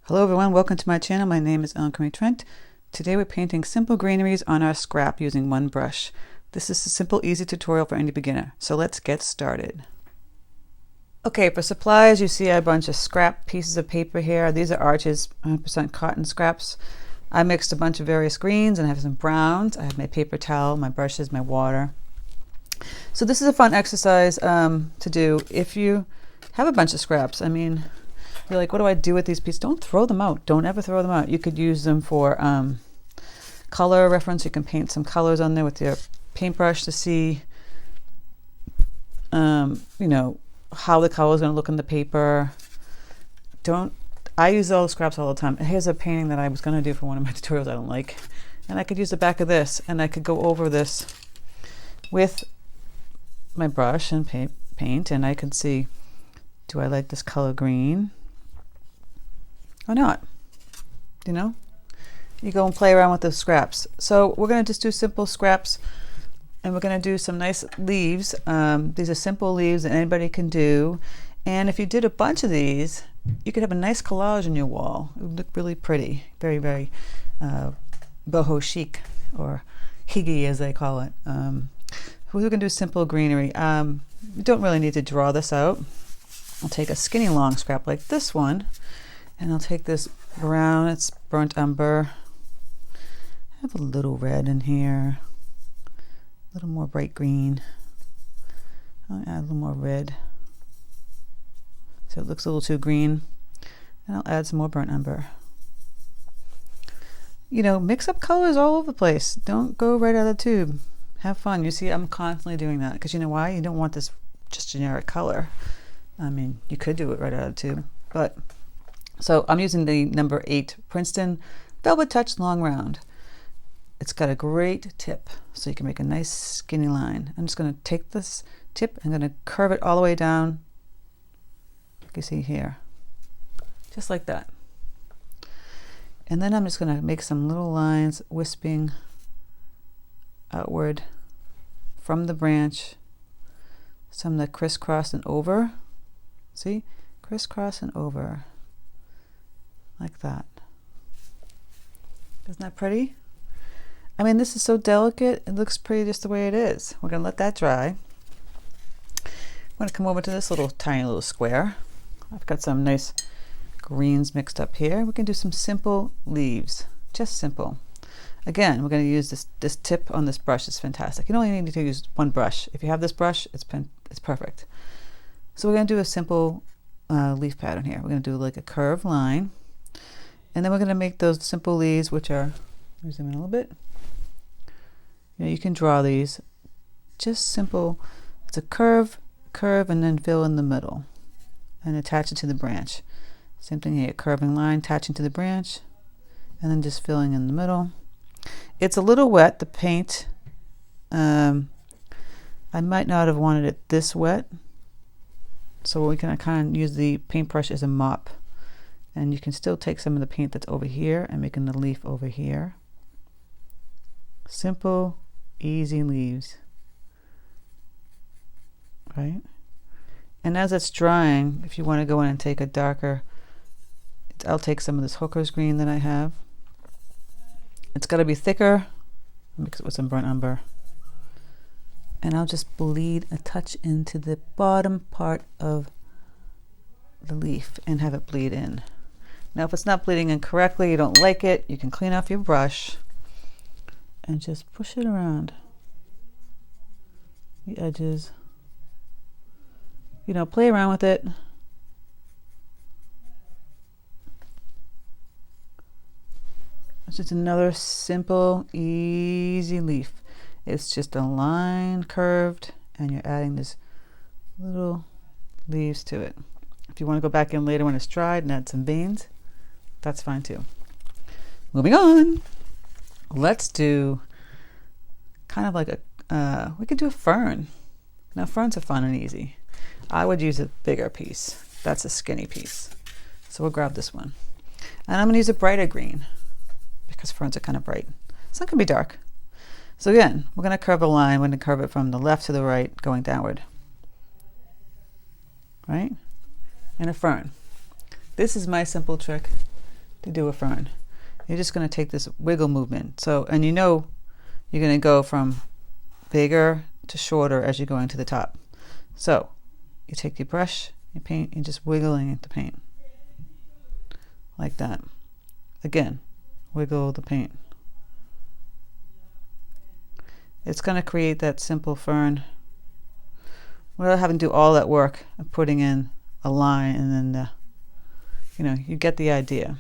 Hello everyone, welcome to my channel. My name is Crimi-Trent. Today we're painting simple greeneries on our scrap using one brush. This is a simple, easy tutorial for any beginner. So let's get started. Okay, for supplies you see a bunch of scrap pieces of paper here. These are Arches 100% cotton scraps. I mixed a bunch of various greens and I have some browns. I have my paper towel, my brushes, my water. So this is a fun exercise to do if you have a bunch of scraps. I mean, you're like, what do I do with these pieces? Don't throw them out. Don't ever throw them out. You could use them for color reference. You can paint some colors on there with your paintbrush to see, you know, how the color is going to look in the paper. I use all the scraps all the time. Here's a painting that I was going to do for one of my tutorials I don't like. And I could use the back of this and I could go over this with my brush and paint and I could see, do I like this color green or not? You know, you go and play around with the scraps. So we're going to just do simple scraps and we're going to do some nice leaves. These are simple leaves that anybody can do. And if you did a bunch of these, you could have a nice collage on your wall. It would look really pretty. Very, very boho chic, or higgy as they call it. We're going to do simple greenery. You don't really need to draw this out. I'll take a skinny long scrap like this one. And I'll take this brown, it's burnt umber. I have a little red in here, a little more bright green. I'll add a little more red, so it looks a little too green. And I'll add some more burnt umber. You know, mix up colors all over the place. Don't go right out of the tube. Have fun. You see, I'm constantly doing that because you know why? You don't want this just generic color. I mean, you could do it right out of the tube, but so I'm using the number 8 Princeton Velvet Touch Long Round. It's got a great tip, so you can make a nice skinny line. I'm just going to take this tip, I'm going to curve it all the way down. You can see here, just like that. And then I'm just going to make some little lines wisping outward from the branch. Some that crisscross and over. See? Crisscross and over. Like that. Isn't that pretty? I mean, this is so delicate. It looks pretty just the way it is. We're going to let that dry. I'm going to come over to this little tiny little square. I've got some nice greens mixed up here. We can do some simple leaves. Just simple. Again, we're going to use this tip on this brush. It's fantastic. You only need to use one brush. If you have this brush, it's perfect. So we're going to do a simple leaf pattern here. We're going to do like a curved line. And then we're going to make those simple leaves, which are, let me zoom in a little bit. You know, you can draw these just simple. It's a curve, and then fill in the middle and attach it to the branch. Same thing here, curving line, attaching to the branch, and then just filling in the middle. It's a little wet, the paint. I might not have wanted it this wet. So we can kind of use the paintbrush as a mop. And you can still take some of the paint that's over here and making the leaf over here. Simple, easy leaves. Right? And as it's drying, if you want to go in and take a darker, I'll take some of this hooker's green that I have. It's got to be thicker. Mix it with some burnt umber. And I'll just bleed a touch into the bottom part of the leaf and have it bleed in. Now if it's not bleeding in correctly, you don't like it, you can clean off your brush and just push it around the edges. You know, play around with it. It's just another simple, easy leaf. It's just a line curved and you're adding this little leaves to it. If you want to go back in later when it's dried and add some veins, that's fine too. Moving on. Let's do kind of like a, we could do a fern. Now ferns are fun and easy. I would use a bigger piece. That's a skinny piece. So we'll grab this one. And I'm going to use a brighter green because ferns are kind of bright. Some can be dark. So again, we're going to curve a line. We're going to curve it from the left to the right, going downward. Right? And a fern. This is my simple trick to do a fern. You're just going to take this wiggle movement. So, and you know you're going to go from bigger to shorter as you're going to the top. So you take your brush, you paint, you're just wiggling the paint like that. Again, wiggle the paint. It's going to create that simple fern without having to do all that work of putting in a line, and then you know, you get the idea.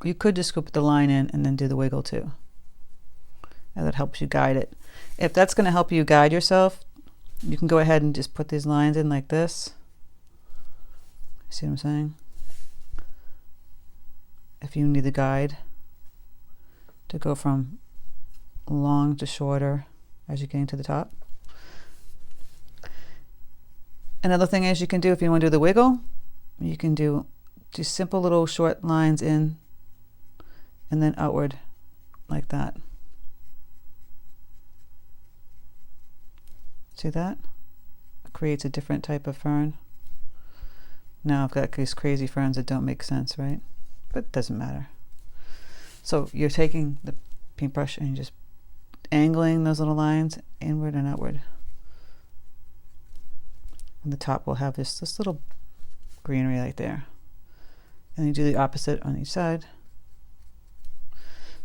You could just go put the line in and then do the wiggle too, and that helps you guide it. If that's going to help you guide yourself, you can go ahead and just put these lines in like this. See what I'm saying? If you need the guide to go from long to shorter as you're getting to the top. Another thing is you can do, if you want to do the wiggle, you can do just simple little short lines in and then outward like that. See that? It creates a different type of fern. Now I've got these crazy ferns that don't make sense, right? But it doesn't matter. So you're taking the paintbrush and you're just angling those little lines inward and outward. And the top will have this little greenery right there. And you do the opposite on each side.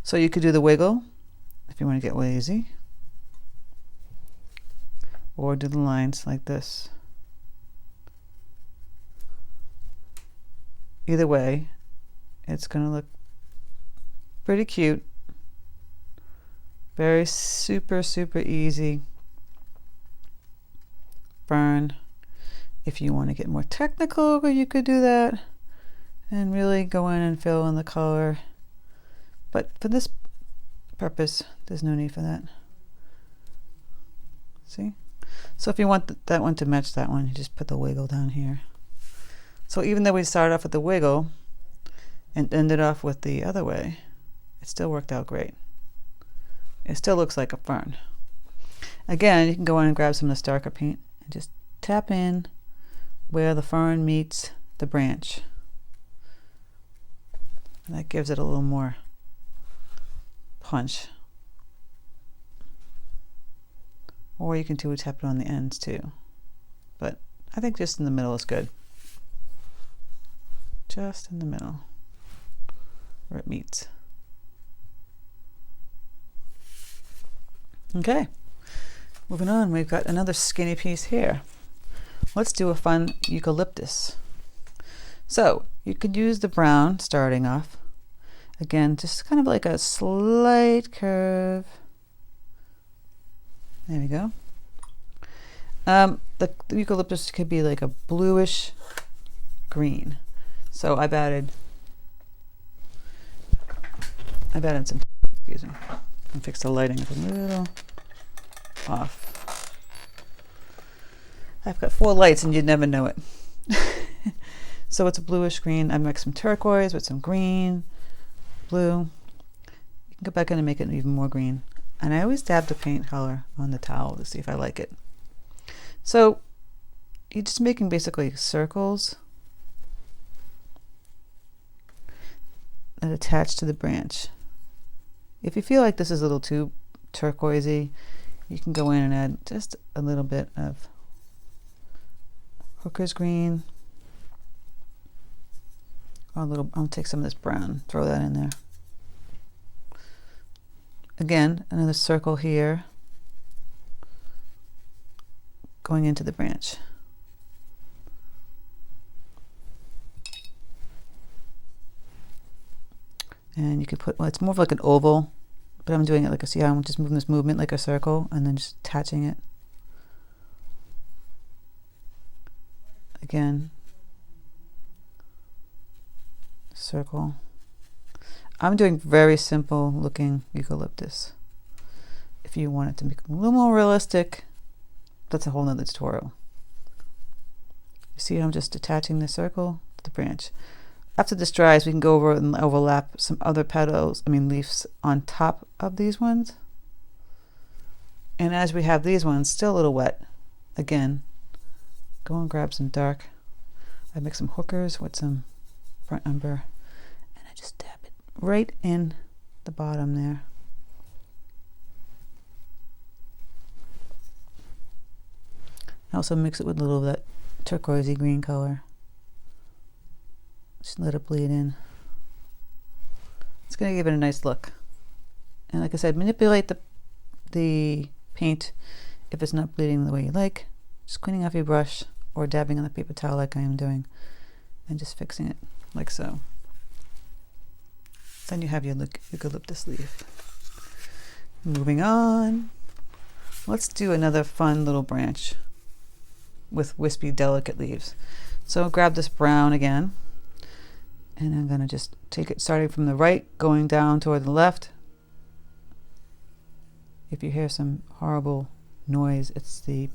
So you could do the wiggle if you want to get lazy, or do the lines like this. Either way, it's going to look pretty cute. Very super easy fern. If you want to get more technical, you could do that and really go in and fill in the color. But for this purpose, there's no need for that. See? So if you want that one to match that one, you just put the wiggle down here. So even though we started off with the wiggle and ended off with the other way, it still worked out great. It still looks like a fern. Again, you can go in and grab some of this darker paint and just tap in where the fern meets the branch. And that gives it a little more punch. Or you can tap it on the ends too. But I think just in the middle is good. Just in the middle where it meets. Okay, moving on, we've got another skinny piece here. Let's do a fun eucalyptus. So you could use the brown starting off. Again, just kind of like a slight curve. There we go. The eucalyptus could be like a bluish green. So I've added some, excuse me, and fix the lighting. It's a little off. I've got 4 lights and you'd never know it. So it's a bluish green. I mixed some turquoise with some green, blue. You can go back in and make it even more green. And I always dab the paint color on the towel to see if I like it. So you're just making basically circles that attach to the branch. If you feel like this is a little too turquoisey, you can go in and add just a little bit of hooker's green. Or I'll take some of this brown, throw that in there. Again, another circle here going into the branch. And you could put, well, it's more of like an oval, but I'm doing it like a, see how I'm just moving this movement like a circle and then just attaching it. Again, circle. I'm doing very simple looking eucalyptus. If you want it to be a little more realistic, that's a whole nother tutorial. You see I'm just attaching the circle to the branch. After this dries, we can go over and overlap some other leaves on top of these ones. And as we have these ones still a little wet, again, go and grab some dark. I mix some hookers with some front umber, and right in the bottom there. I also mix it with a little of that turquoisey green color. Just let it bleed in. It's going to give it a nice look. And like I said, manipulate the paint if it's not bleeding the way you like. Just cleaning off your brush or dabbing on the paper towel like I am doing and just fixing it like so. Then you have your eucalyptus leaf. Moving on, let's do another fun little branch with wispy, delicate leaves. So grab this brown again, and I'm gonna just take it starting from the right, going down toward the left. If you hear some horrible noise, it's the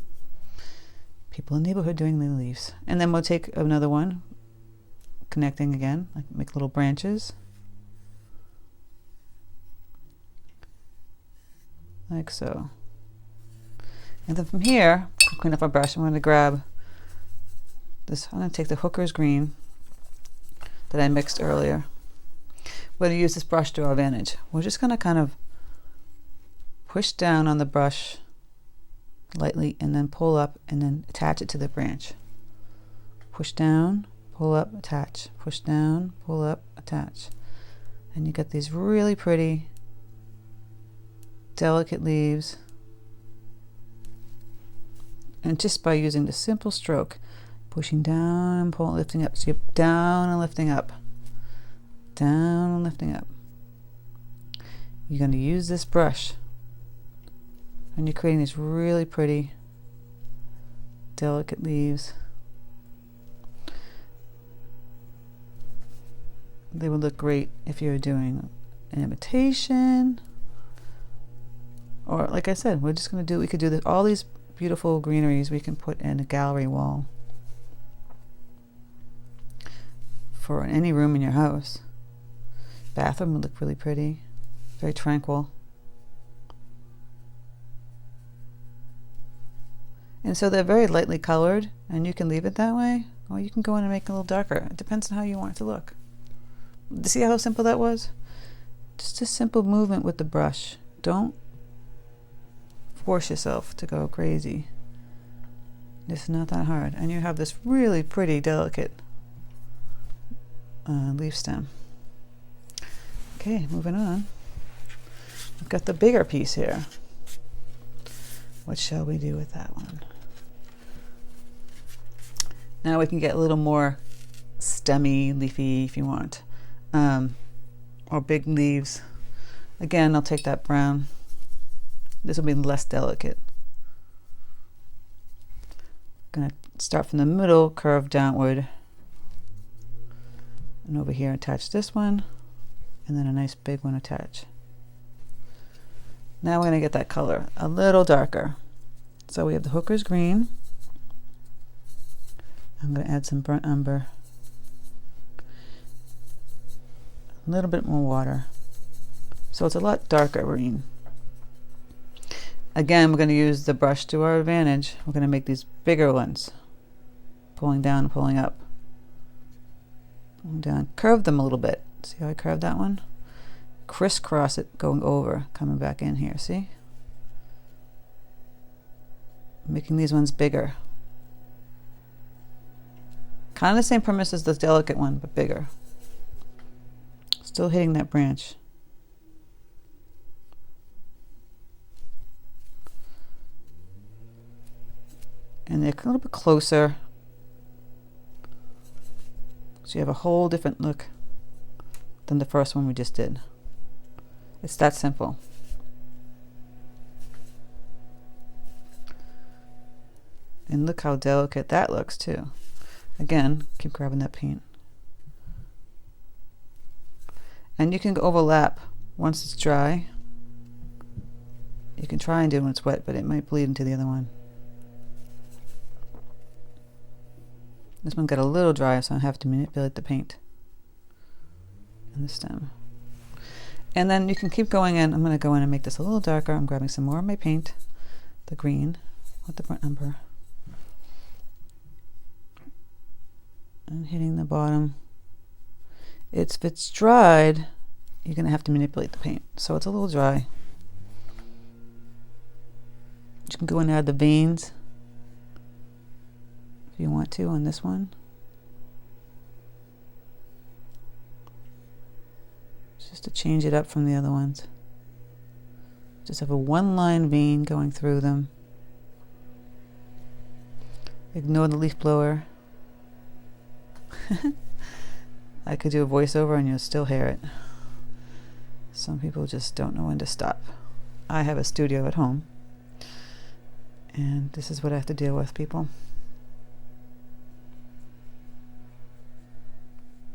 people in the neighborhood doing their leaves. And then we'll take another one, connecting again, like make little branches. Like so. And then from here, clean up our brush. I'm going to grab this. I'm going to take the Hooker's green that I mixed earlier. We're going to use this brush to our advantage. We're just going to kind of push down on the brush lightly and then pull up and then attach it to the branch. Push down, pull up, attach. Push down, pull up, attach. And you get these really pretty, delicate leaves. And just by using the simple stroke, pushing down, pulling, lifting up. So you're down and lifting up, down and lifting up. You're going to use this brush, and you're creating these really pretty, delicate leaves. They would look great if you're doing an imitation, or like I said, we're just going to do. We could do this. All these beautiful greeneries we can put in a gallery wall for any room in your house. Bathroom would look really pretty, very tranquil. And so they're very lightly colored, and you can leave it that way, or you can go in and make it a little darker. It depends on how you want it to look. See how simple that was? Just a simple movement with the brush. Don't force yourself to go crazy. It's not that hard. And you have this really pretty, delicate leaf stem. Okay, moving on. I've got the bigger piece here. What shall we do with that one? Now we can get a little more stemmy, leafy if you want. Or big leaves. Again, I'll take that brown. This will be less delicate. Gonna start from the middle, curve downward, and over here attach this one, and then a nice big one attach. Now we're gonna get that color a little darker. So we have the Hooker's green. I'm gonna add some burnt umber, a little bit more water, so it's a lot darker green. Again, we're going to use the brush to our advantage. We're going to make these bigger ones, pulling down and pulling up. Pulling down, curve them a little bit. See how I curved that one? Crisscross it, going over, coming back in here, see? Making these ones bigger. Kind of the same premise as the delicate one, but bigger. Still hitting that branch. And they're a little bit closer, so you have a whole different look than the first one we just did. It's that simple. And look how delicate that looks too. Again, keep grabbing that paint. And you can overlap once it's dry. You can try and do it when it's wet, but it might bleed into the other one. This one got a little dry, so I have to manipulate the paint and the stem. And then you can keep going in. I'm going to go in and make this a little darker. I'm grabbing some more of my paint, the green with the burnt umber, and hitting the bottom. If it's dried, you're going to have to manipulate the paint. So it's a little dry. You can go and add the veins if you want to on this one. Just to change it up from the other ones. Just have a one-line vein going through them. Ignore the leaf blower. I could do a voiceover and you'll still hear it. Some people just don't know when to stop. I have a studio at home, and this is what I have to deal with, people.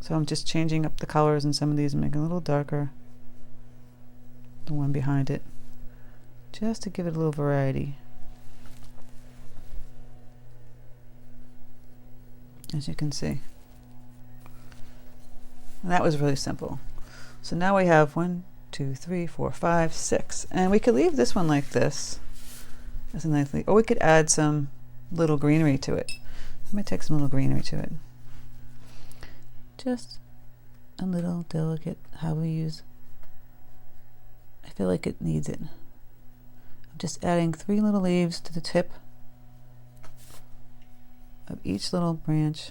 So I'm just changing up the colors in some of these and making it a little darker. The one behind it. Just to give it a little variety. As you can see. And that was really simple. So now we have 1, 2, 3, 4, 5, 6. And we could leave this one like this. That's a nice leaf. Or we could add some little greenery to it. I might take some little greenery to it. Just a little delicate how we use. I feel like it needs it. I'm just adding 3 little leaves to the tip of each little branch.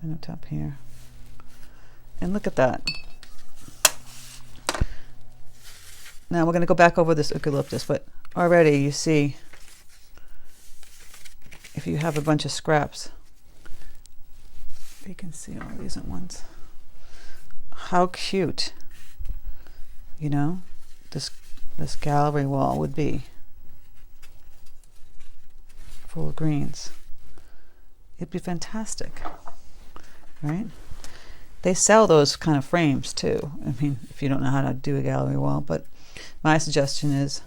And up top here. And look at that. Now we're going to go back over this eucalyptus, but already you see, if you have a bunch of scraps, you can see all these at once. How cute, you know, this gallery wall would be full of greens. It'd be fantastic, right? They sell those kind of frames too. I mean, if you don't know how to do a gallery wall, but my suggestion is,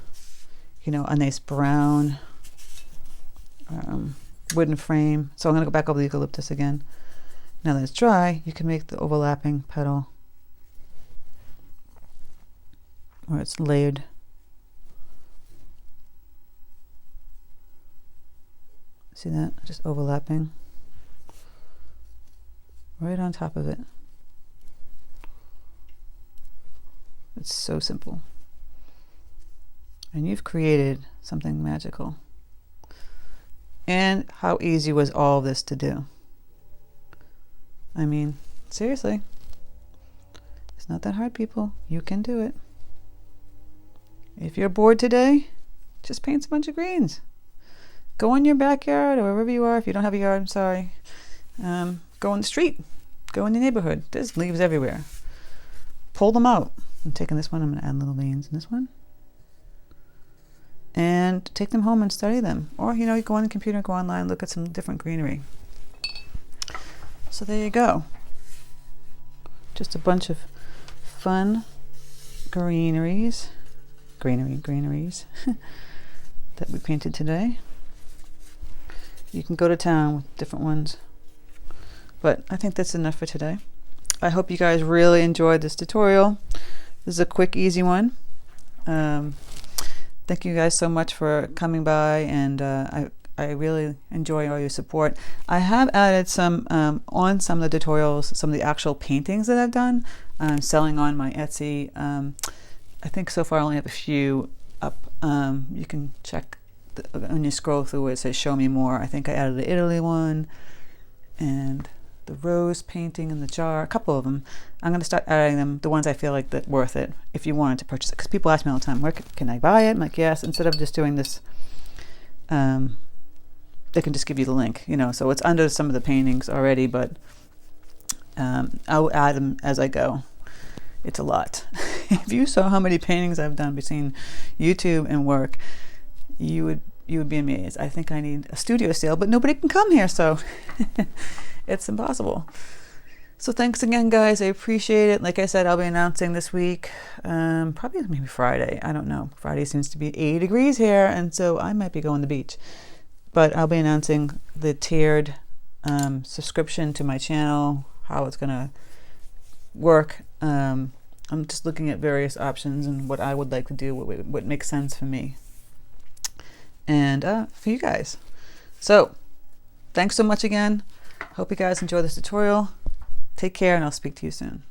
you know, a nice brown wooden frame. So I'm going to go back over the eucalyptus again. Now that it's dry, you can make the overlapping petal where it's layered. See that? Just overlapping right on top of it. It's so simple. And you've created something magical. And how easy was all this to do? I mean, seriously. It's not that hard, people. You can do it. If you're bored today, just paint a bunch of greens. Go in your backyard or wherever you are. If you don't have a yard, I'm sorry. Go in the street. Go in the neighborhood. There's leaves everywhere. Pull them out. I'm taking this one. I'm going to add little veins in this one. And take them home and study them. Or, you know, you go on the computer, go online, look at some different greenery. So there you go. Just a bunch of fun greeneries that we painted today. You can go to town with different ones. But I think that's enough for today. I hope you guys really enjoyed this tutorial. This is a quick, easy one. Thank you guys so much for coming by, and I really enjoy all your support. I have added some on some of the tutorials, some of the actual paintings that I've done. I'm selling on my Etsy. I think so far I only have a few up. You can check when you scroll through it says show me more. I think I added the Italy one and the rose painting in the jar, a couple of them. I'm going to start adding them, the ones I feel like that worth it if you wanted to purchase it, because people ask me all the time, where can I buy it? I'm like, yes. Instead of just doing this, they can just give you the link, you know. So it's under some of the paintings already, but I'll add them as I go. It's a lot. If you saw how many paintings I've done between YouTube and work, you would be amazed. I think I need a studio sale, but nobody can come here, so it's impossible. So thanks again, guys. I appreciate it. Like I said, I'll be announcing this week, probably maybe Friday. I don't know. Friday seems to be 80 degrees here, and so I might be going to the beach. But I'll be announcing the tiered subscription to my channel, how it's going to work. I'm just looking at various options and what I would like to do, what makes sense for me and for you guys. So thanks so much again. Hope you guys enjoy this tutorial. Take care, and I'll speak to you soon.